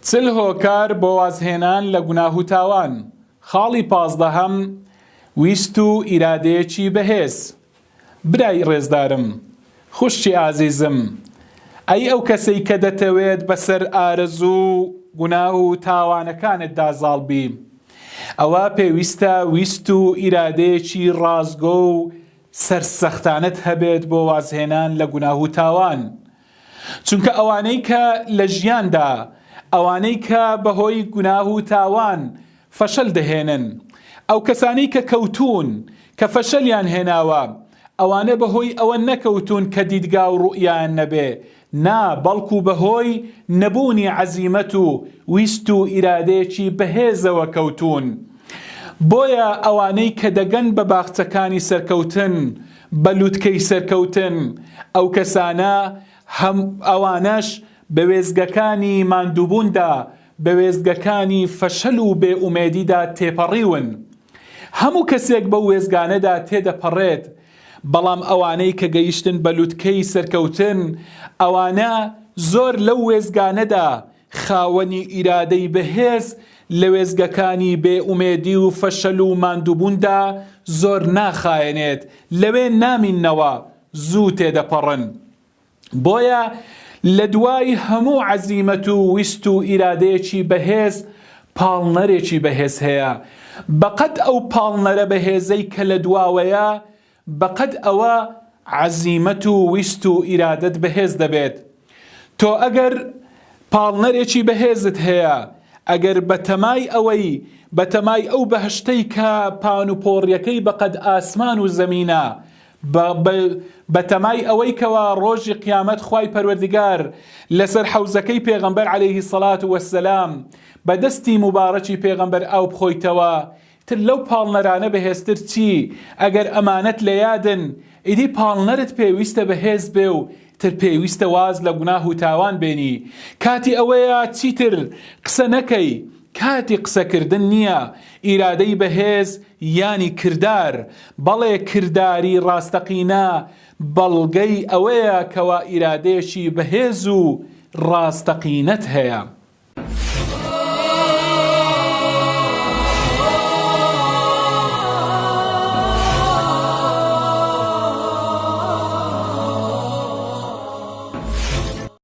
چل هۆکار بۆ وازهێنان لە گوناه و تاوان. خاڵی 15 ویست و ئیرادەیەکی بەهێز. برای ڕێزدارم، خوشتی ئازیزم، ئەی ئەو کەسەی کە دەتەوێت بەسەر ئارەزوو گوناه و تاوانەکانتدا زاڵ بی، ئەوە پێویستە ویست و ئیرادەیەکی ڕازگۆ و سەرسەختانت هەبێت بۆ وازهێنان لە گوناه و تاوان. چونکە ئەوانەی کە لە ژیاندا، ئەوانەی کە بەهۆی گوناه و تاوان فەشەل دەهێنن، ئەو کەسانەی کە کەوتون کە فەشەلیان هێناوە، ئەوانە بەهۆی ئەوە نەکەوتون کە دیدگا و ڕوئیان نەبێ، نا بەڵکو بەهۆی نەبوونی عەزیمەت و ویست و ئیرادەیەکی بەهێزەوە کەوتون. بۆیە ئەوانەی کە دەگەن بە باخچەکانی سەرکەوتن، بە لووتکەی سەرکەوتن، ئەو کەسانە ئەوانەش بە وێزگەکانی ماندووبووندا، بە وێزگەکانی فەشەل و بێئومێدیدا تێپەڕیون. هەموو کەسێک بە وێزگانەدا تێدەپەڕێت، بەڵام ئەوانەی کە گەیشتن بە لووتکەی سەرکەوتن، ئەوانە زۆر لەو وێزگانەدا خاوەنی ئیرادەی بەهێز لە وێزگەکانی بێئومێدی و فەشەل و ماندووبووندا زۆر ناخایەنێت، لەوێ نامینەوە، زوو تێدەپەڕن. بۆیە لە دوای هەموو عەزیمەت و ویست و ئیرادەیەکی بەهێز پاڵنەرێکی بەهێز هەیە. بەقەد ئەو پاڵنەرە بەهێزەی کە لە دواوەیە، بەقەد ئەوە عەزیمەت و ویست و ئیرادەت بەهێز دەبێت. تۆ ئەگەر پاڵنەرێکی بەهێزت هەیە، ئەگەر بەتەمای ئەو بەهشتەی کە پان و پۆڕیەکەی بەقەد ئاسمان و زەمینە، بەتەمای ئەوەی کەوە ڕۆژی قیامەت خوای پەروەردگار لەسەر حەوزەکەی پێغەمبەر عەلەیهی سەڵات وەسسەلام بەدەستی مبارەکی پێغەمبەر ئاو بخۆیتەوە، تر لەو پاڵنەرانە بەهێزتر چی؟ ئەگەر ئەمانەت لە یادن، ئیدی پاڵنەرت پێویستە بەهێز بێ و تر پێویستە واز لە گوناه و تاوان بێنی. کاتی ئەوەیە چیتر قسە نەکەی، کاتی قسەکردن نییە. ئیرادەی بەهێز یانی کردار، بەڵێ کرداری ڕاستەقینە بەڵگەی ئەوەیە کەوا ئیرادەیەکی بەهێز و ڕاستەقینەت هەیە.